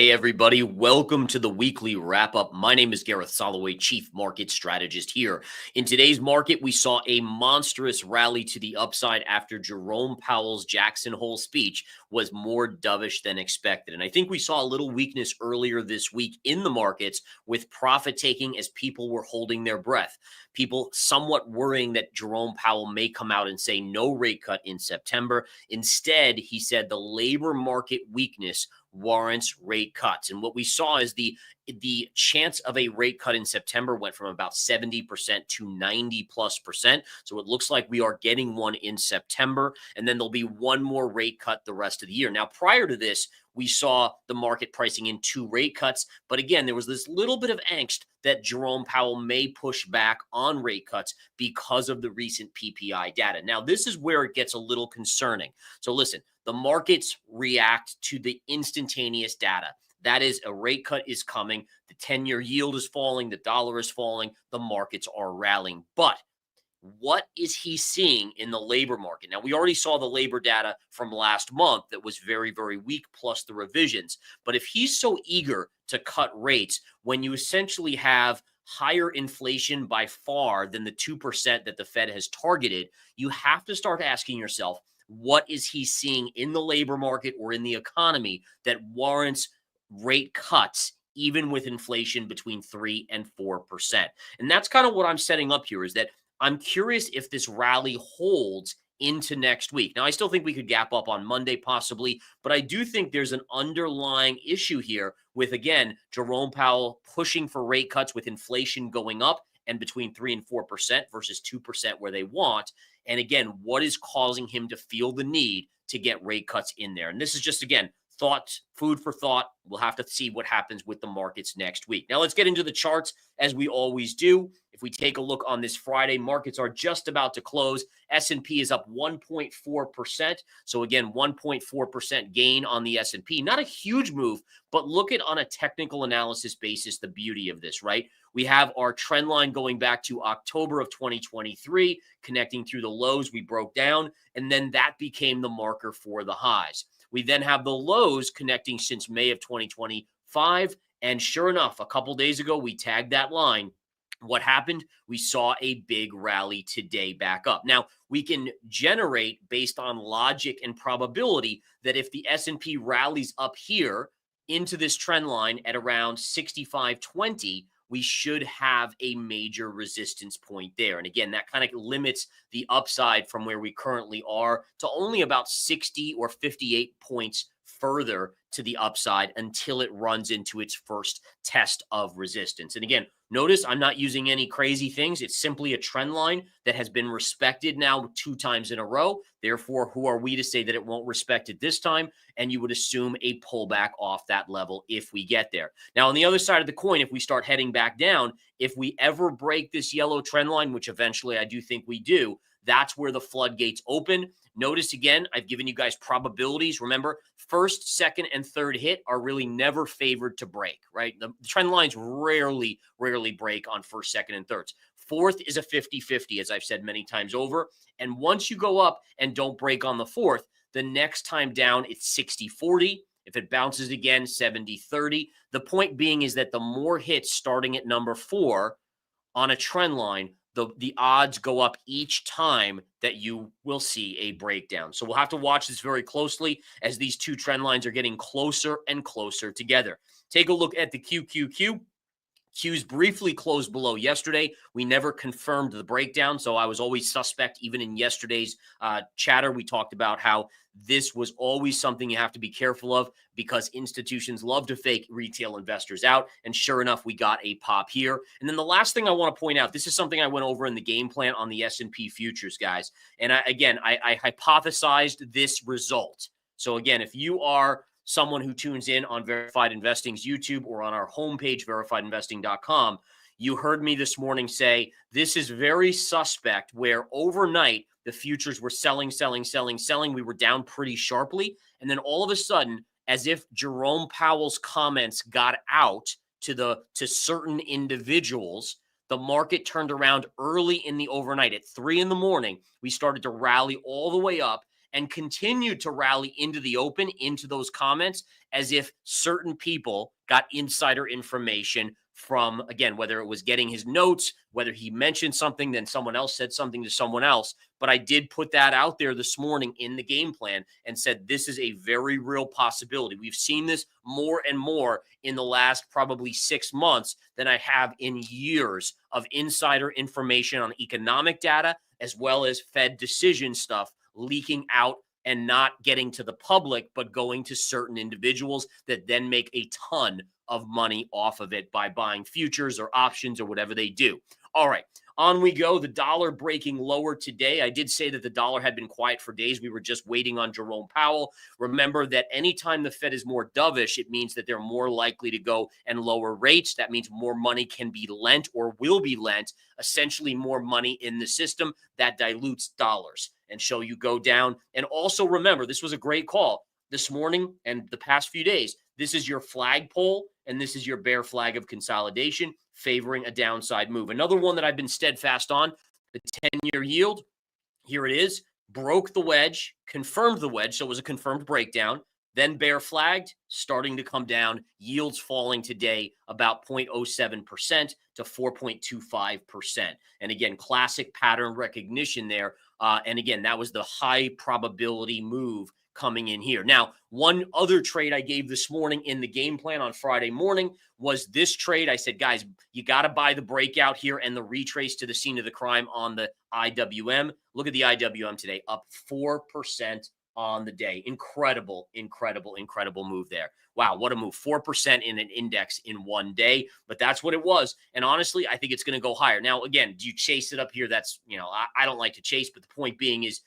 Hey, everybody. Welcome to the weekly wrap up. My name is Gareth Soloway, Chief Market Strategist here. In today's market, we saw a monstrous rally to the upside after Jerome Powell's Jackson Hole speech was more dovish than expected. And I think we saw a little weakness earlier this week in the markets with profit taking as people were holding their breath. People somewhat worrying that Jerome Powell may come out and say no rate cut in September. Instead, he said the labor market weakness warrants rate cuts. And what we saw is the chance of a rate cut in September went from about 70% to 90+%. So it looks like we are getting one in September, and then there'll be one more rate cut the rest of the year. Now, prior to this, we saw the market pricing in 2 rate cuts. But again, there was this little bit of angst that Jerome Powell may push back on rate cuts because of the recent PPI data. Now, this is where it gets a little concerning. So listen, the markets react to the instantaneous data. That is, a rate cut is coming. The 10-year yield is falling. The dollar is falling. The markets are rallying. But what is he seeing in the labor market? Now, we already saw the labor data from last month that was very, very weak, plus the revisions. But if he's so eager to cut rates when you essentially have higher inflation by far than the 2% that the Fed has targeted, you have to start asking yourself, what is he seeing in the labor market or in the economy that warrants rate cuts, even with inflation between 3 and 4%? And that's kind of what I'm setting up here, is that I'm curious if this rally holds into next week. Now, I still think we could gap up on Monday possibly, but I do think there's an underlying issue here with, again, Jerome Powell pushing for rate cuts with inflation going up and between 3 and 4% versus 2% where they want. And again, what is causing him to feel the need to get rate cuts in there? And this is just, again, thoughts, food for thought. We'll have to see what happens with the markets next week. Now, let's get into the charts as we always do. If we take a look on this Friday, markets are just about to close. S&P is up 1.4%. So again, 1.4% gain on the S&P. Not a huge move, but look at, on a technical analysis basis, the beauty of this, right? We have our trend line going back to October of 2023, connecting through the lows we broke down, and then that became the marker for the highs. We then have the lows connecting since May of 2025, and sure enough, a couple days ago, we tagged that line. What happened? We saw a big rally today back up. Now, we can generate based on logic and probability that if the S&P rallies up here into this trend line at around 65.20, we should have a major resistance point there. And again, that kind of limits the upside from where we currently are to only about 60 or 58 points further to the upside until it runs into its first test of resistance. And again, notice I'm not using any crazy things. It's simply a trend line that has been respected now 2 times in a row. Therefore, who are we to say that it won't respect it this time? And you would assume a pullback off that level if we get there. Now, on the other side of the coin, if we start heading back down, if we ever break this yellow trend line, which eventually I do think we do, that's where the floodgates open. Notice again, I've given you guys probabilities. Remember, first, second, and third hit are really never favored to break, right? The trend lines rarely break on first, second, and thirds. Fourth is a 50-50, as I've said many times over. And once you go up and don't break on the fourth, the next time down, it's 60-40. If it bounces again, 70-30. The point being is that the more hits starting at number 4 on a trend line, the odds go up each time that you will see a breakdown. So we'll have to watch this very closely as these 2 trend lines are getting closer and closer together. Take a look at the QQQ. Q's briefly closed below yesterday. We never confirmed the breakdown, so I was always suspect. Even in yesterday's chatter, we talked about how this was always something you have to be careful of because institutions love to fake retail investors out. And sure enough, we got a pop here. And then the last thing I want to point out, this is something I went over in the game plan on the S&P futures, guys. And I hypothesized this result. So again, if you are someone who tunes in on Verified Investing's YouTube or on our homepage, verifiedinvesting.com, you heard me this morning say this is very suspect, where overnight the futures were selling. We were down pretty sharply. And then all of a sudden, as if Jerome Powell's comments got out to certain individuals, the market turned around early in the overnight. At 3 in the morning, we started to rally all the way up. and continued to rally into the open, into those comments, as if certain people got insider information from, again, whether it was getting his notes, whether he mentioned something, then someone else said something to someone else. But I did put that out there this morning in the game plan and said this is a very real possibility. We've seen this more and more in the last probably 6 months than I have in years of insider information on economic data, as well as Fed decision stuff leaking out and not getting to the public, but going to certain individuals that then make a ton of money off of it by buying futures or options or whatever they do. All right, on we go. The dollar breaking lower today. I did say that the dollar had been quiet for days. We were just waiting on Jerome Powell. Remember that anytime the Fed is more dovish, it means that they're more likely to go and lower rates. That means more money can be lent or will be lent, essentially more money in the system that dilutes dollars. And so you go down. And also remember, this was a great call this morning and the past few days. This is your flagpole, and this is your bear flag of consolidation, favoring a downside move. Another one that I've been steadfast on, the 10-year yield. Here it is. Broke the wedge, confirmed the wedge, so it was a confirmed breakdown. Then bear flagged, starting to come down. Yields falling today about 0.07% to 4.25%. And again, classic pattern recognition there. And again, that was the high probability move coming in here. Now, one other trade I gave this morning in the game plan on Friday morning was this trade. I said, guys, you got to buy the breakout here and the retrace to the scene of the crime on the IWM. Look at the IWM today, up 4% on the day. Incredible, incredible, incredible move there. Wow, what a move. 4% in an index in one day, but that's what it was. And honestly, I think it's going to go higher. Now, again, do you chase it up here? That's, I don't like to chase, but the point being is,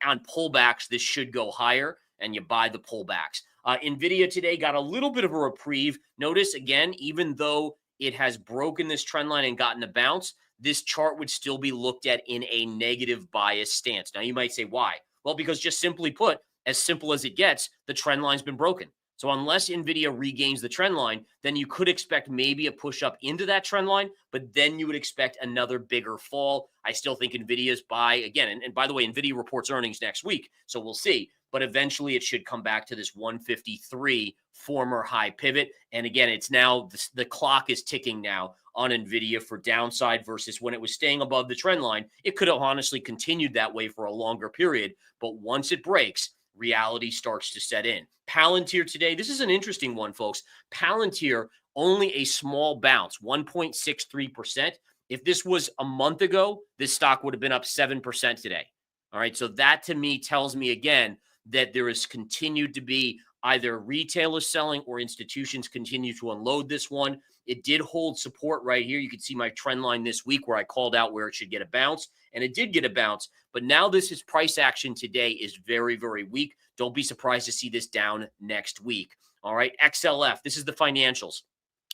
on pullbacks, this should go higher, and you buy the pullbacks. NVIDIA today got a little bit of a reprieve. Notice, again, even though it has broken this trend line and gotten a bounce, this chart would still be looked at in a negative bias stance. Now, you might say, why? Well, because just simply put, as simple as it gets, the trend line's been broken. So unless NVIDIA regains the trend line, then you could expect maybe a push up into that trend line, but then you would expect another bigger fall. I still think NVIDIA's buy, again, and by the way, NVIDIA reports earnings next week, so we'll see. But eventually it should come back to this 153 former high pivot. And again, it's now, the clock is ticking now on NVIDIA for downside versus when it was staying above the trend line. It could have honestly continued that way for a longer period, but once it breaks, reality starts to set in. Palantir today, this is an interesting one, folks. Palantir, only a small bounce, 1.63%. If this was a month ago, this stock would have been up 7% today. All right, so that to me tells me again that there is continued to be either retailers selling or institutions continue to unload this one. It did hold support right here. You can see my trend line this week where I called out where it should get a bounce, and it did get a bounce. But now this is price action today is very, very weak. Don't be surprised to see this down next week. All right, XLF, this is the financials.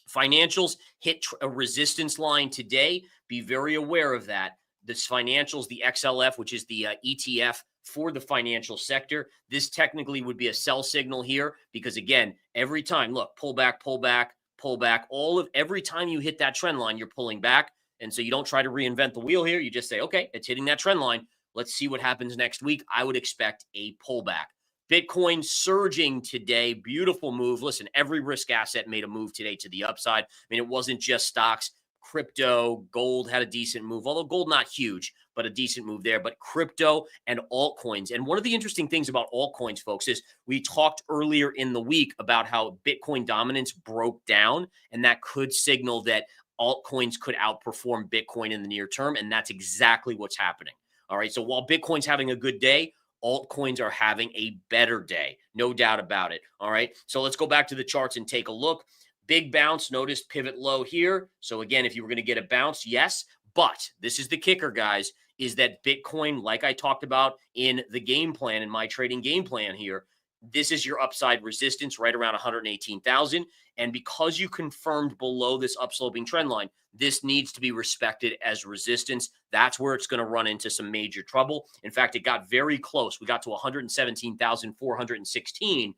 Financials hit a resistance line today. Be very aware of that. This financials, the XLF, which is the ETF for the financial sector, this technically would be a sell signal here because, again, every time, look, pull back, pull back, pull back. Every time you hit that trend line, you're pulling back. And so you don't try to reinvent the wheel here. You just say, okay, it's hitting that trend line. Let's see what happens next week. I would expect a pullback. Bitcoin surging today. Beautiful move. Listen, every risk asset made a move today to the upside. I mean, it wasn't just stocks. Crypto, gold had a decent move, although gold not huge, but a decent move there. But crypto and altcoins. And one of the interesting things about altcoins, folks, is we talked earlier in the week about how Bitcoin dominance broke down, and that could signal that altcoins could outperform Bitcoin in the near term, and that's exactly what's happening. All right, so while Bitcoin's having a good day, altcoins are having a better day, no doubt about it. All right, so let's go back to the charts and take a look. Big bounce, notice pivot low here. So again, if you were going to get a bounce, yes, but this is the kicker, guys, is that Bitcoin, like I talked about in the game plan, in my trading game plan here, this is your upside resistance right around 118,000. And because you confirmed below this upsloping trend line, this needs to be respected as resistance. That's where it's going to run into some major trouble. In fact, it got very close. We got to 117,416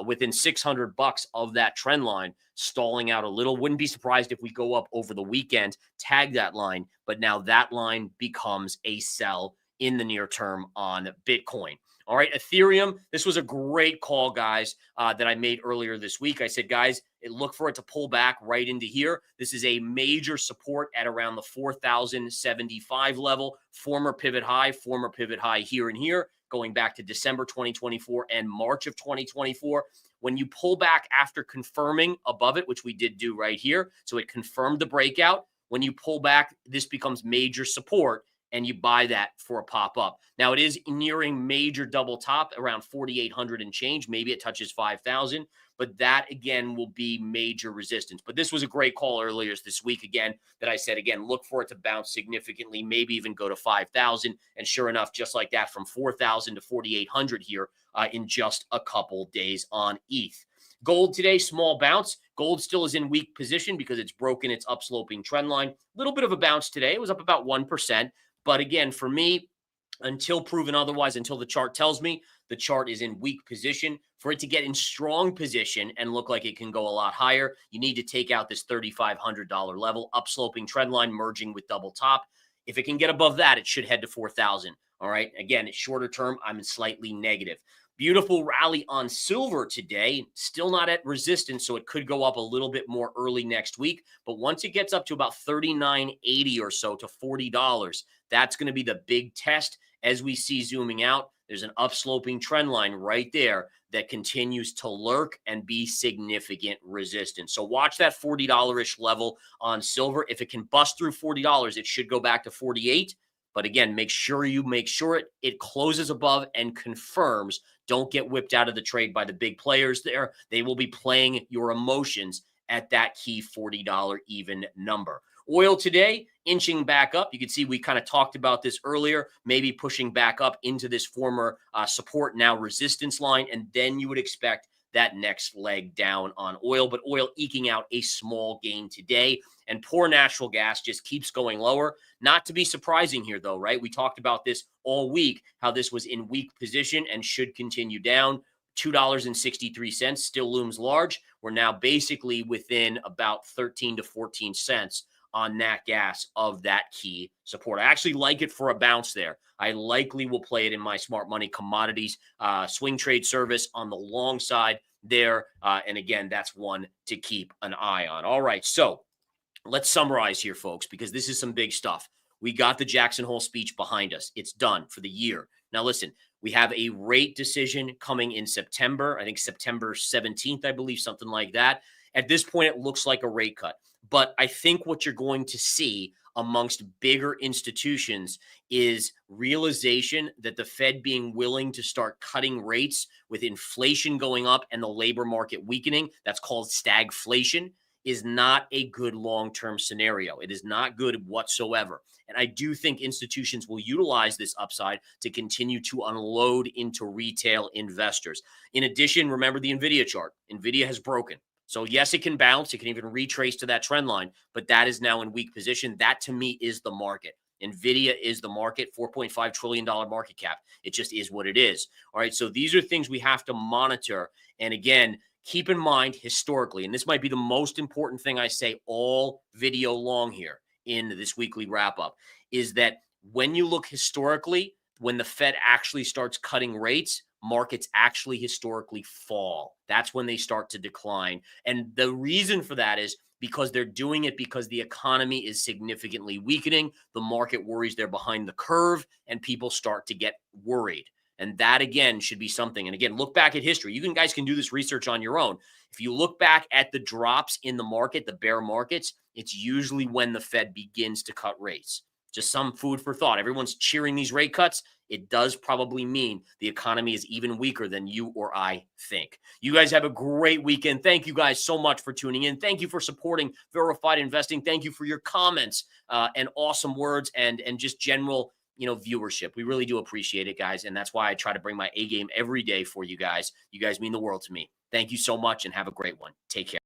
within $600 of that trend line, stalling out a little. Wouldn't be surprised if we go up over the weekend, tag that line, but now that line becomes a sell in the near term on Bitcoin. All right, Ethereum, this was a great call, guys, that I made earlier this week. I said, guys, look for it to pull back right into here. This is a major support at around the 4,075 level, former pivot high here and here, going back to December 2024 and March of 2024. When you pull back after confirming above it, which we did do right here, so it confirmed the breakout. When you pull back, this becomes major support, and you buy that for a pop-up. Now, it is nearing major double top around 4,800 and change. Maybe it touches 5,000, but that, again, will be major resistance. But this was a great call earlier this week, again, that I said, again, look for it to bounce significantly, maybe even go to 5,000. And sure enough, just like that, from 4,000 to 4,800 here in just a couple days on ETH. Gold today, small bounce. Gold still is in weak position because it's broken its upsloping trend line. Little bit of a bounce today. It was up about 1%. But again, for me, until proven otherwise, until the chart tells me the chart is in weak position, for it to get in strong position and look like it can go a lot higher, you need to take out this $3,500 level, upsloping trend line merging with double top. If it can get above that, it should head to 4,000. All right. Again, it's shorter term. I'm slightly negative. Beautiful rally on silver today, still not at resistance, so it could go up a little bit more early next week. But once it gets up to about $39.80 or so to $40, that's going to be the big test. As we see zooming out, there's an upsloping trend line right there that continues to lurk and be significant resistance. So watch that $40-ish level on silver. If it can bust through $40, it should go back to 48. But again, make sure it closes above and confirms. Don't get whipped out of the trade by the big players there. They will be playing your emotions at that key $40 even number. Oil today, inching back up. You can see we kind of talked about this earlier, maybe pushing back up into this former support, now resistance line. And then you would expect that next leg down on oil. But oil eking out a small gain today. And poor natural gas just keeps going lower. Not to be surprising here, though, right? We talked about this all week, how this was in weak position and should continue down. $2.63 still looms large. We're now basically within about 13 to 14 cents on nat gas of that key support. I actually like it for a bounce there. I likely will play it in my smart money commodities swing trade service on the long side there. And again, that's one to keep an eye on. All right, so let's summarize here, folks, because this is some big stuff. We got the Jackson Hole speech behind us. It's done for the year. Now, listen, we have a rate decision coming in September. I think September 17th, I believe, something like that. At this point, it looks like a rate cut. But I think what you're going to see amongst bigger institutions is realization that the Fed being willing to start cutting rates with inflation going up and the labor market weakening. That's called stagflation. Is not a good long-term scenario. It is not good whatsoever. And I do think institutions will utilize this upside to continue to unload into retail investors. In addition, remember the NVIDIA chart. NVIDIA has broken. So yes, it can bounce. It can even retrace to that trend line, but that is now in weak position. That to me is the market. NVIDIA is the market, $4.5 trillion market cap. It just is what it is. All right. So these are things we have to monitor. And again, keep in mind historically, and this might be the most important thing I say all video long here in this weekly wrap up, is that when you look historically, when the Fed actually starts cutting rates, markets actually historically fall. That's when they start to decline. And the reason for that is because they're doing it because the economy is significantly weakening. The market worries they're behind the curve and people start to get worried. And that, again, should be something. And again, look back at history. You guys can do this research on your own. If you look back at the drops in the market, the bear markets, it's usually when the Fed begins to cut rates. Just some food for thought. Everyone's cheering these rate cuts. It does probably mean the economy is even weaker than you or I think. You guys have a great weekend. Thank you guys so much for tuning in. Thank you for supporting Verified Investing. Thank you for your comments and awesome words and just general viewership. We really do appreciate it, guys. And that's why I try to bring my A game every day for you guys. You guys mean the world to me. Thank you so much and have a great one. Take care.